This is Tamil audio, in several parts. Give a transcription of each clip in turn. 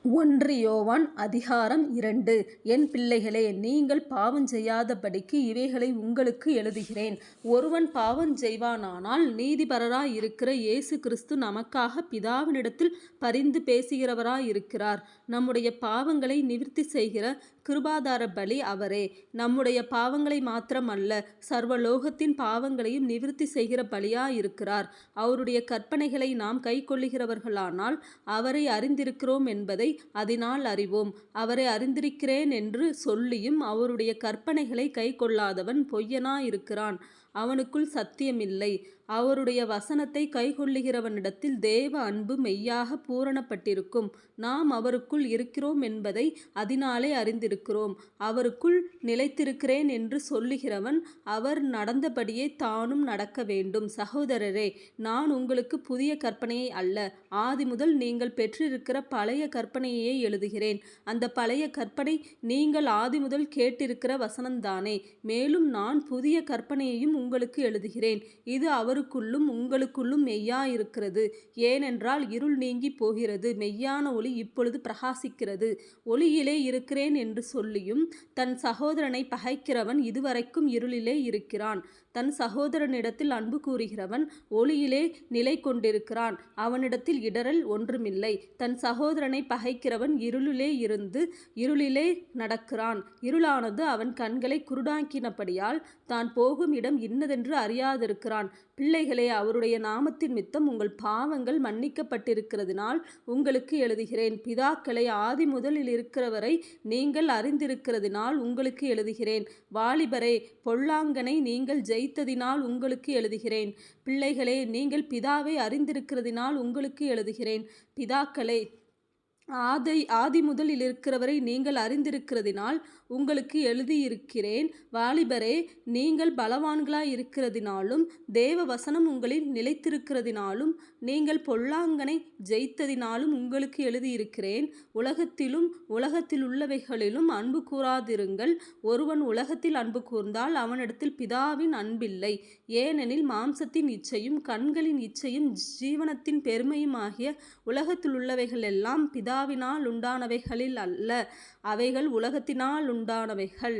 ஒன்று யோவான் அதிகாரம் 2. என் பிள்ளைகளே, நீங்கள் பாவம் செய்யாதபடிக்கு இவைகளை உங்களுக்கு எழுதுகிறேன். ஒருவன் பாவம் செய்வானானால் நீதிபரராயிருக்கிற இயேசு கிறிஸ்து நமக்காக பிதாவினிடத்தில் பரிந்து பேசுகிறவராயிருக்கிறார். நம்முடைய பாவங்களை நிவிர்த்தி செய்கிற கிருபாதார பலி அவரே. நம்முடைய பாவங்களை மாத்திரமல்ல, சர்வலோகத்தின் பாவங்களையும் நிவிர்த்தி செய்கிற பலியாயிருக்கிறார். அவருடைய கற்பனைகளை நாம் கைக்கொள்ளுகிறவர்களானால் அவரை அறிந்திருக்கிறோம் என்பதை அதனால் அறிவோம். அவரை அறிந்திருக்கிறேன் என்று சொல்லியும் அவருடைய கற்பனைகளை கைக்கொள்ளாதவன் பொய்யனாயிருக்கிறான், அவனுக்குள் சத்தியமில்லை. அவருடைய வசனத்தை கைக்கொள்ளுகிறவனிடத்தில் தேவ அன்பு மெய்யாக பூரணப்பட்டிருக்கும். நாம் அவருக்குள் இருக்கிறோம் என்பதை அதனாலே அறிந்திருக்கிறோம். அவருக்குள் நிலைத்திருக்கிறேன் என்று சொல்லுகிறவன் அவர் நடந்தபடியே தானும் நடக்க வேண்டும். சகோதரரே, நான் உங்களுக்கு புதிய கற்பனையை அல்ல, ஆதிமுதல் நீங்கள் பெற்றிருக்கிற பழைய கற்பனையே எழுதுகிறேன். அந்த பழைய கற்பனை நீங்கள் ஆதிமுதல் கேட்டிருக்கிற வசனம்தானே. மேலும் நான் புதிய கற்பனையையும் உங்களுக்கு எழுதுகிறேன். இது அவருக்குள்ளும் உங்களுக்குள்ளும் மெய்யாயிருக்கிறது. ஏனென்றால் இருள் நீங்கி போகிறது, மெய்யான ஒளி இப்பொழுது பிரகாசிக்கிறது. ஒளியிலே இருக்கிறேன் என்று சொல்லியும் தன் சகோதரனை பகைக்கிறவன் இதுவரைக்கும் இருளிலே இருக்கிறான். தன் சகோதரனிடத்தில் அன்பு கூறுகிறவன் ஒளியிலே நிலை கொண்டிருக்கிறான், அவனிடத்தில் இடரல் ஒன்றுமில்லை. தன் சகோதரனை பகைக்கிறவன் இருளிலே இருந்து இருளிலே நடக்கிறான். இருளானது அவன் கண்களை குருடாக்கினபடியால் தான் போகும் இடம் இன்னதென்று அறியாதிருக்கிறான். பிள்ளைகளே, அவருடைய நாமத்தின் மித்தம் உங்கள் பாவங்கள் மன்னிக்கப்பட்டிருக்கிறதினால் உங்களுக்கு எழுதுகிறேன். பிதாக்களை ஆதி முதலில் இருக்கிறவரை நீங்கள் அறிந்திருக்கிறதினால் உங்களுக்கு எழுதுகிறேன். வாலிபரே, பொல்லாங்கனை நீங்கள் ஜெயித்ததினால் உங்களுக்கு எழுதுகிறேன். பிள்ளைகளே, நீங்கள் பிதாவை அறிந்திருக்கிறதினால் உங்களுக்கு எழுதுகிறேன். பிதாக்களே, ஆதி முதலில் இருக்கிறவரை நீங்கள் அறிந்திருக்கிறதினால் உங்களுக்கு எழுதியிருக்கிறேன். வாலிபரே, நீங்கள் பலவான்களாய் இருக்கிறதினாலும் தேவ வசனம் உங்களில் நிலைத்திருக்கிறதினாலும் நீங்கள் பொல்லாங்கனை ஜெயித்ததினாலும் உங்களுக்கு எழுதியிருக்கிறேன். உலகத்திலும் உலகத்திலுள்ளவைகளிலும் அன்பு கூறாதிருங்கள். ஒருவன் உலகத்தில் அன்பு கூர்ந்தால் அவனிடத்தில் பிதாவின் அன்பில்லை. ஏனெனில் மாம்சத்தின் இச்சையும் கண்களின் இச்சையும் ஜீவனத்தின் பெருமையுமாகிய உலகத்திலுள்ளவைகள் எல்லாம் பிதாவினால் உண்டானவைகளில் அல்ல, அவைகள் உலகத்தினால் உண்டானவைகள்.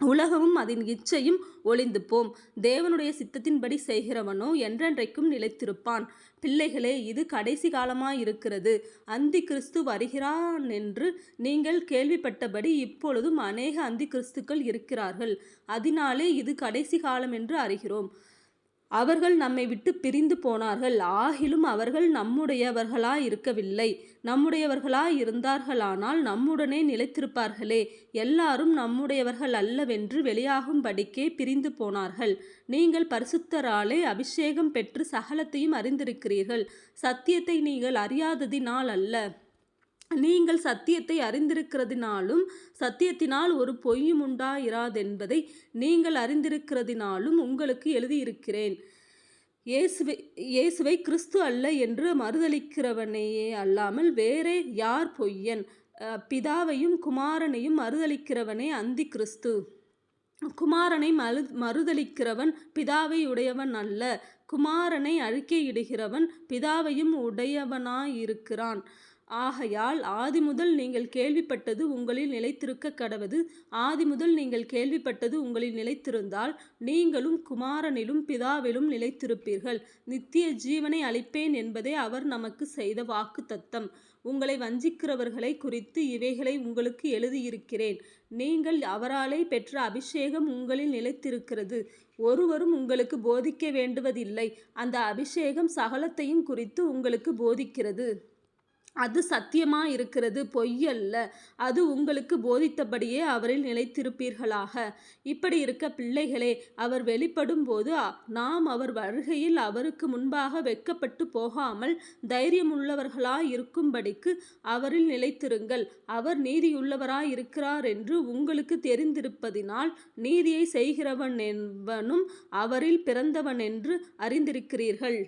உலகமும் அதன் இச்சையும் ஒளிந்து போம். தேவனுடைய சித்தத்தின்படி செய்கிறவனோ என்றென்றைக்கும் நிலைத்திருப்பான். பிள்ளைகளே, இது கடைசி காலமாயிருக்கிறது. அந்தி கிறிஸ்து வருகிறான் என்று நீங்கள் கேள்விப்பட்டபடி இப்பொழுதும் அநேக அந்தி கிறிஸ்துக்கள் இருக்கிறார்கள். அதனாலே இது கடைசி காலம் என்று அறிகிறோம். அவர்கள் நம்மை விட்டு பிரிந்து போனார்கள், ஆகிலும் அவர்கள் நம்முடையவர்களாய் இருக்கவில்லை. நம்முடையவர்களாய் இருந்தார்களானால் நம்முடனே நிலைத்திருப்பார்களே. எல்லாரும் நம்முடையவர்கள் அல்லவென்று வெளியாகும்படிக்கே பிரிந்து போனார்கள். நீங்கள் பரிசுத்தராலே அபிஷேகம் பெற்று சகலத்தையும் அறிந்திருக்கிறீர்கள். சத்தியத்தை நீங்கள் அறியாததினால் அல்ல, நீங்கள் சத்தியத்தை அறிந்திருக்கிறதினாலும் சத்தியத்தினால் ஒரு பொய்யும் உண்டாயிராதென்பதை நீங்கள் அறிந்திருக்கிறதினாலும் உங்களுக்கு எழுதியிருக்கிறேன். இயேசுவை கிறிஸ்து அல்ல என்று மறுதலிக்கிறவனையே அல்லாமல் வேறே யார் பொய்யன்? பிதாவையும் குமாரனையும் மறுதலிக்கிறவனே அந்தி கிறிஸ்து. குமாரனை மறுதலிக்கிறவன் பிதாவை உடையவன் அல்ல, குமாரனை அறிக்கையிடுகிறவன் பிதாவையும் உடையவனாயிருக்கிறான். ஆகையால் ஆதிமுதல் நீங்கள் கேள்விப்பட்டது உங்களில் நிலைத்திருக்க கடவது. ஆதிமுதல் நீங்கள் கேள்விப்பட்டது உங்களில் நிலைத்திருந்தால் நீங்களும் குமாரனிலும் பிதாவிலும் நிலைத்திருப்பீர்கள். நித்திய ஜீவனை அளிப்பேன் என்பதே அவர் நமக்கு செய்த வாக்கு தத்தம். உங்களை வஞ்சிக்கிறவர்களை குறித்து இவைகளை உங்களுக்கு எழுதியிருக்கிறேன். நீங்கள் அவராலே பெற்ற அபிஷேகம் உங்களில் நிலைத்திருக்கிறது. ஒருவரும் உங்களுக்கு போதிக்க வேண்டுவதில்லை. அந்த அபிஷேகம் சகலத்தையும் குறித்து உங்களுக்கு போதிக்கிறது. அது சத்தியமாயிருக்கிறது, பொய்யல்ல. அது உங்களுக்கு போதித்தபடியே அவரில் நிலைத்திருப்பீர்களாக. இப்படி இருக்க பிள்ளைகளே, அவர் வெளிப்படும் போது நாம் அவர் வருகையில் அவருக்கு முன்பாக வெட்கப்பட்டு போகாமல் தைரியமுள்ளவர்களாய் இருக்கும்படிக்கு அவரில் நிலைத்திருங்கள். அவர் நீதியுள்ளவராய் இருக்கிறார் என்று உங்களுக்கு தெரிந்திருப்பதினால் நீதியை செய்கிறவன் என்பனும் அவரில் பிறந்தவன் என்று அறிந்திருக்கிறீர்கள்.